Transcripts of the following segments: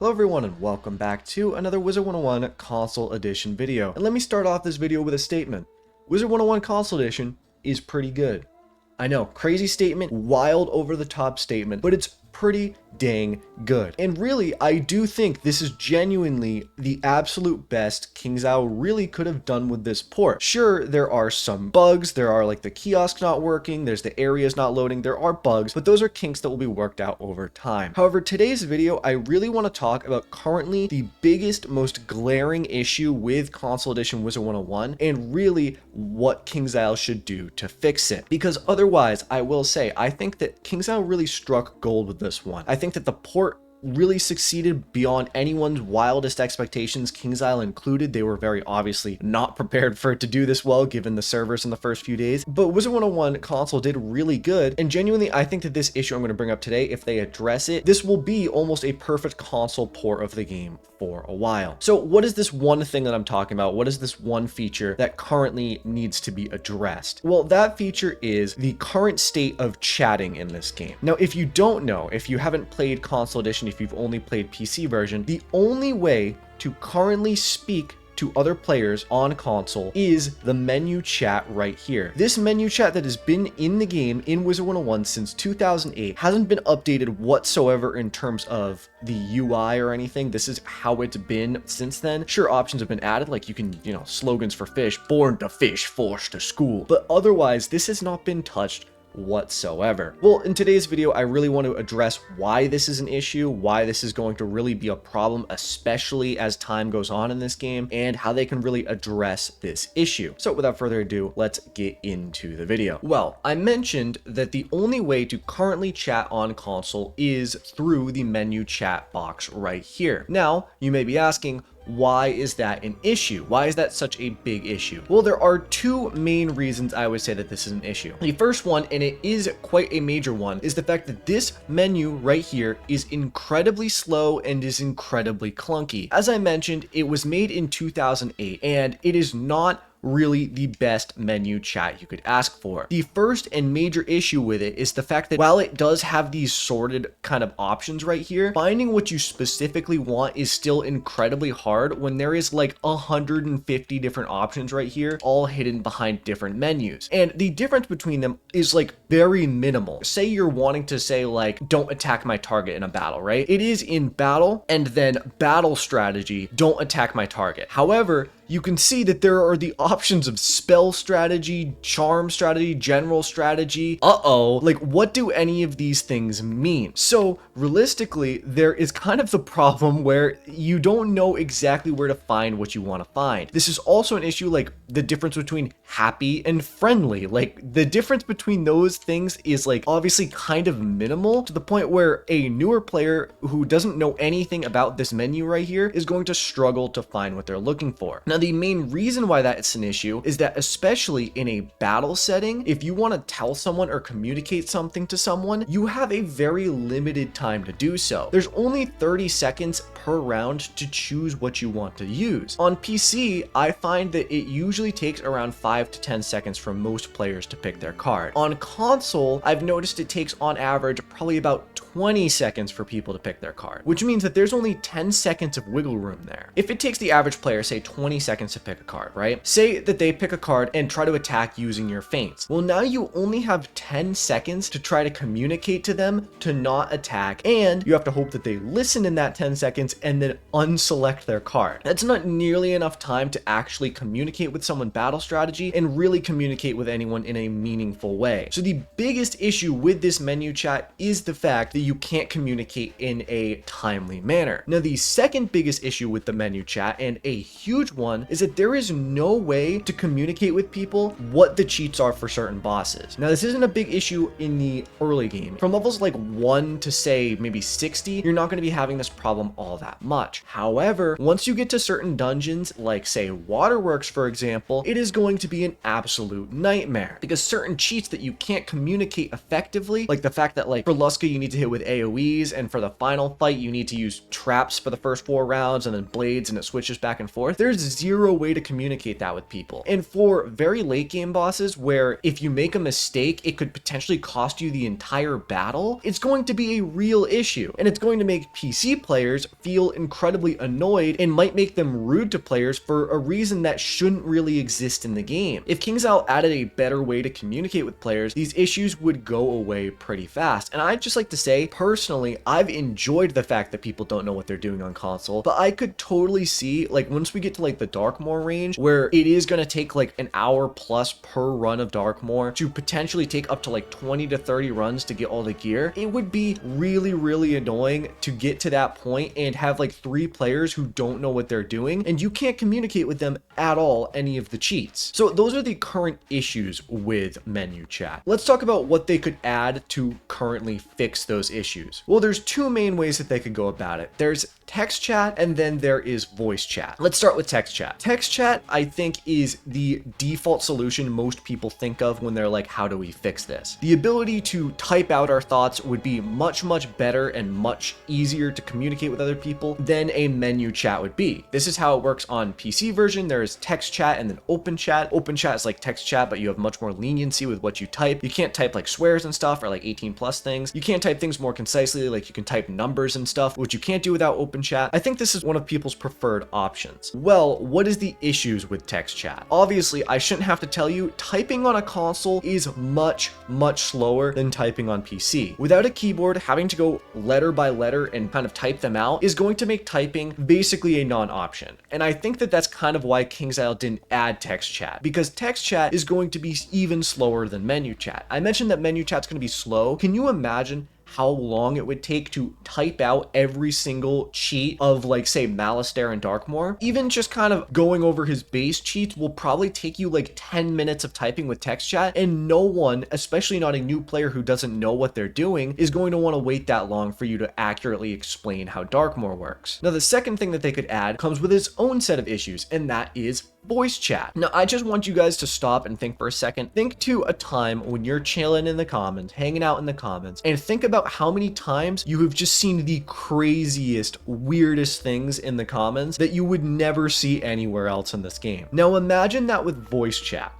Hello everyone and welcome back to another Wizard101 Console Edition video. And let me start off this video with a statement. Wizard101 Console Edition is pretty good. I know, crazy statement, wild over the top statement, but it's pretty dang good. And really, I do think this is genuinely the absolute best KingsIsle really could have done with this port. Sure, there are some bugs, there are like the kiosk not working, there's the areas not loading, there are bugs, but those are kinks that will be worked out over time. However, today's video, I really want to talk about currently the biggest, most glaring issue with Console Edition Wizard101 and really what KingsIsle should do to fix it. Because otherwise, I will say, I think that KingsIsle really struck gold with this one. I think that the port really succeeded beyond anyone's wildest expectations, KingsIsle included. They were very obviously not prepared for it to do this well given the servers in the first few days, but Wizard101 console did really good, and genuinely I think that this issue I'm going to bring up today, if they address it, this will be almost a perfect console port of the game for a while. So what is this one thing that I'm talking about? What is this one feature that currently needs to be addressed? Well, that feature is the current state of chatting in this game. Now, if you don't know, if you haven't played Console Edition, if you've only played PC version, the only way to currently speak to other players on console is the menu chat right here. This menu chat that has been in the game in Wizard101 since 2008 hasn't been updated whatsoever in terms of the UI or anything. This is how it's been since then. Sure, options have been added, like you can, slogans for fish, born to fish, forced to school, but otherwise this has not been touched whatsoever. Well, in today's video, I really want to address why this is an issue, why this is going to really be a problem, especially as time goes on in this game, and how they can really address this issue. So without further ado, let's get into the video. Well, I mentioned that the only way to currently chat on console is through the menu chat box right here. Now, you may be asking, why is that an issue? Why is that such a big issue? Well, there are two main reasons I would say that this is an issue. The first one, and it is quite a major one, is the fact that this menu right here is incredibly slow and is incredibly clunky. As I mentioned, it was made in 2008 and it is not really the best menu chat you could ask for. The first and major issue with it is the fact that while it does have these sorted kind of options right here, finding what you specifically want is still incredibly hard when there is like 150 different options right here, all hidden behind different menus. And the difference between them is like very minimal. Say you're wanting to say like, don't attack my target in a battle, right? It is in battle and then battle strategy, don't attack my target. However, you can see that there are the options of spell strategy, charm strategy, general strategy. Like what do any of these things mean? So realistically, there is kind of the problem where you don't know exactly where to find what you want to find. This is also an issue like the difference between happy and friendly. Like the difference between those things is like obviously kind of minimal to the point where a newer player who doesn't know anything about this menu right here is going to struggle to find what they're looking for. Now, the main reason why that's an issue is that especially in a battle setting, if you want to tell someone or communicate something to someone, you have a very limited time to do so. There's only 30 seconds per round to choose what you want to use. On PC, I find that it usually takes around 5 to 10 seconds for most players to pick their card. On console, I've noticed it takes on average probably about 20 seconds for people to pick their card, which means that there's only 10 seconds of wiggle room there. If it takes the average player, say 20 seconds to pick a card, right? Say that they pick a card and try to attack using your feints. Well, now you only have 10 seconds to try to communicate to them to not attack, and you have to hope that they listen in that 10 seconds and then unselect their card. That's not nearly enough time to actually communicate with someone battle strategy and really communicate with anyone in a meaningful way. So the biggest issue with this menu chat is the fact that you can't communicate in a timely manner. Now, the second biggest issue with the menu chat, and a huge one, is that there is no way to communicate with people what the cheats are for certain bosses. Now, this isn't a big issue in the early game. From levels like 1 to say maybe 60, you're not going to be having this problem all that much. However, once you get to certain dungeons, like say Waterworks, for example, it is going to be an absolute nightmare because certain cheats that you can't communicate effectively, like the fact that like for Luska, you need to hit with AoEs, and for the final fight, you need to use traps for the first 4 rounds and then blades, and it switches back and forth. There's zero way to communicate that with people. And for very late game bosses where if you make a mistake, it could potentially cost you the entire battle, it's going to be a real issue. And it's going to make PC players feel incredibly annoyed and might make them rude to players for a reason that shouldn't really exist in the game. If KingsIsle added a better way to communicate with players, these issues would go away pretty fast. And I'd just like to say, personally, I've enjoyed the fact that people don't know what they're doing on console, but I could totally see, like, once we get to like the Darkmoor range, where it is going to take like an hour plus per run of Darkmoor to potentially take up to like 20 to 30 runs to get all the gear, it would be really annoying to get to that point and have like 3 players who don't know what they're doing, and you can't communicate with them at all any of the cheats. So those are the current issues with menu chat. Let's talk about what they could add to currently fix those issues. Well, there's 2 main ways that they could go about it. There's text chat and then there is voice chat. Let's start with text chat. Text chat, I think, is the default solution most people think of when they're like, how do we fix this? The ability to type out our thoughts would be much better and much easier to communicate with other people than a menu chat would be. This is how it works on PC version. There's text chat and then open chat. Open chat is like text chat, but you have much more leniency with what you type. You can't type like swears and stuff or like 18+ things. You can't type things more concisely, like you can type numbers and stuff, which you can't do without open chat. I think this is one of people's preferred options. Well, what is the issues with text chat? Obviously, I shouldn't have to tell you, typing on a console is much slower than typing on PC. Without a keyboard, having to go letter by letter and kind of type them out is going to make typing basically a non-option. And I think that that's kind of why KingsIsle didn't add text chat, because text chat is going to be even slower than menu chat. I mentioned that menu chat's going to be slow. Can you imagine how long it would take to type out every single cheat of, like, say, Malistaire and Darkmoor? Even just kind of going over his base cheats will probably take you like 10 minutes of typing with text chat, and no one, especially not a new player who doesn't know what they're doing, is going to want to wait that long for you to accurately explain how Darkmoor works. Now, the second thing that they could add comes with its own set of issues, and that is voice chat. Now, I just want you guys to stop and think for a second. Think to a time when you're chilling in the comments, hanging out in the comments, and think about how many times you have just seen the craziest, weirdest things in the comments that you would never see anywhere else in this game. Now, imagine that with voice chat.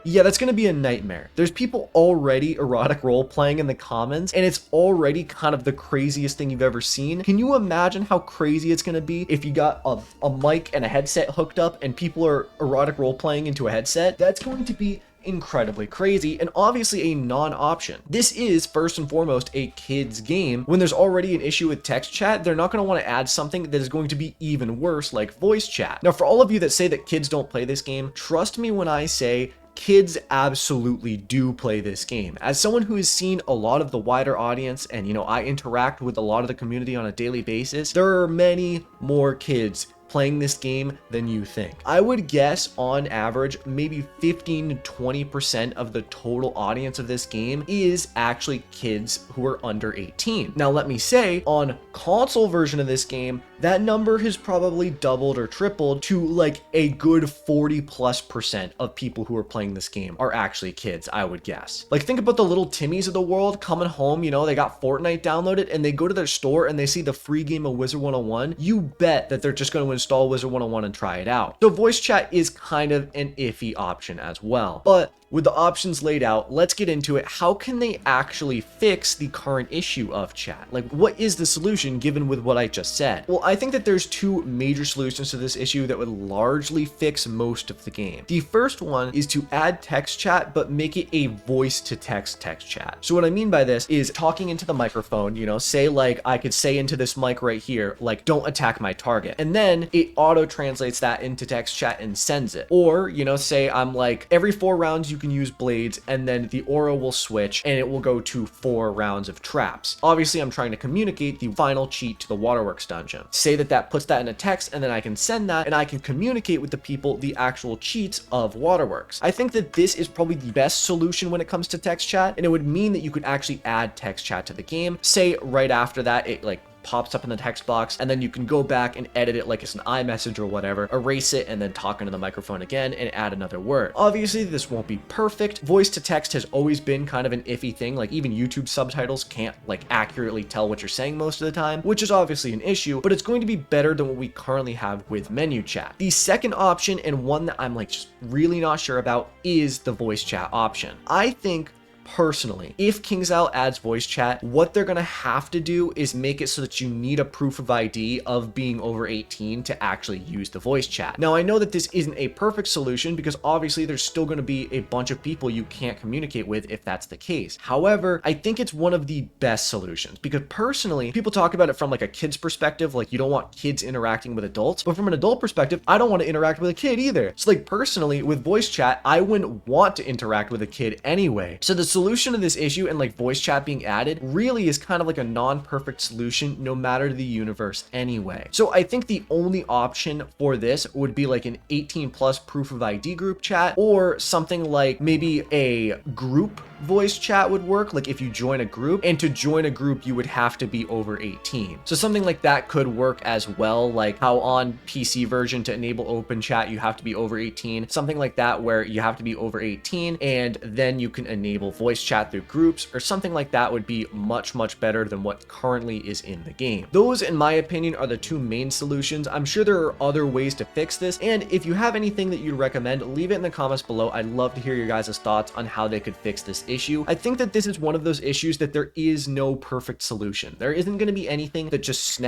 Yeah, that's going to be a nightmare. There's people already erotic role playing in the comments, and it's already kind of the craziest thing you've ever seen. Can you imagine how crazy it's going to be if you got a mic and a headset hooked up and people are erotic role playing into a headset? That's going to be incredibly crazy and obviously a non-option. This is first and foremost a kids game. When there's already an issue with text chat, they're not going to want to add something that is going to be even worse, like voice chat. Now, for all of you that say that kids don't play this game, trust me when I say kids absolutely do play this game. As someone who has seen a lot of the wider audience, and I interact with a lot of the community on a daily basis, there are many more kids playing this game than you think. I would guess on average maybe 15 to 20% of the total audience of this game is actually kids who are under 18. Now, let me say, on console version of this game, that number has probably doubled or tripled to like a good 40+% of people who are playing this game are actually kids, I would guess. Like, think about the little Timmies of the world coming home, they got Fortnite downloaded and they go to their store and they see the free game of Wizard101. You bet that they're just going to install Wizard101 and try it out. So voice chat is kind of an iffy option as well. But with the options laid out, let's get into it. How can they actually fix the current issue of chat? Like, what is the solution given with what I just said? Well, I think that there's 2 major solutions to this issue that would largely fix most of the game. The first one is to add text chat, but make it a voice to text chat. So what I mean by this is talking into the microphone, say like I could say into this mic right here, like, don't attack my target. And then it auto translates that into text chat and sends it. Or, say I'm like, every 4 rounds you can use blades, and then the aura will switch and it will go to 4 rounds of traps. Obviously, I'm trying to communicate the final cheat to the waterworks dungeon. Say that puts that in a text, and then I can send that and I can communicate with the people the actual cheats of waterworks. I think that this is probably the best solution when it comes to text chat, and it would mean that you could actually add text chat to the game. Say right after that, it like pops up in the text box, and then you can go back and edit it like it's an iMessage or whatever, erase it, and then talk into the microphone again and add another word. Obviously, this won't be perfect. Voice to text has always been kind of an iffy thing. Like even YouTube subtitles can't like accurately tell what you're saying most of the time, which is obviously an issue, but it's going to be better than what we currently have with menu chat. The second option, and one that I'm like just really not sure about, is the voice chat option. I think personally, if KingsIsle adds voice chat, what they're gonna have to do is make it so that you need a proof of ID of being over 18 to actually use the voice chat. Now, I know that this isn't a perfect solution because obviously there's still gonna be a bunch of people you can't communicate with if that's the case. However, I think it's one of the best solutions because personally, people talk about it from like a kid's perspective, like you don't want kids interacting with adults, but from an adult perspective, I don't want to interact with a kid either. So like personally, with voice chat, I wouldn't want to interact with a kid anyway. So the solution to this issue and like voice chat being added really is kind of like a non-perfect solution no matter the universe anyway. So I think the only option for this would be like an 18 plus proof of ID group chat, or something like maybe a group voice chat would work, like if you join a group, and to join a group you would have to be over 18. So something like that could work as well, like how on PC version to enable open chat you have to be over 18, something like that where you have to be over 18 and then you can enable voice chat through groups, or something like that would be much better than what currently is in the game. Those, in my opinion, are the two main solutions. I'm sure there are other ways to fix this, and if you have anything that you'd recommend, leave it in the comments below. I'd love to hear your guys' thoughts on how they could fix this issue. I think that this is one of those issues that there is no perfect solution. There isn't going to be anything that just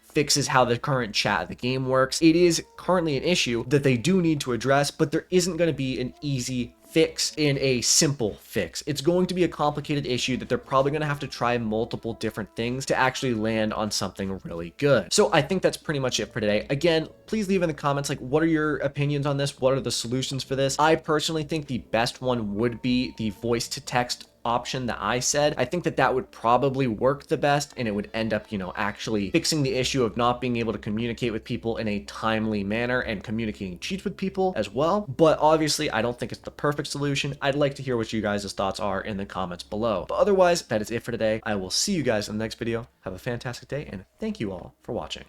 fixes how the current chat of the game works. It is currently an issue that they do need to address, but there isn't going to be an easy fix in a simple fix. It's going to be a complicated issue that they're probably going to have to try multiple different things to actually land on something really good. So I think that's pretty much it for today. Again, please leave in the comments, like, what are your opinions on this? What are the solutions for this? I personally think the best one would be the voice to text option that I said. I think that that would probably work the best, and it would end up, you know, actually fixing the issue of not being able to communicate with people in a timely manner and communicating cheats with people as well. But obviously, I don't think it's the perfect solution. I'd like to hear what you guys' thoughts are in the comments below. But otherwise, that is it for today. I will see you guys in the next video. Have a fantastic day, and thank you all for watching.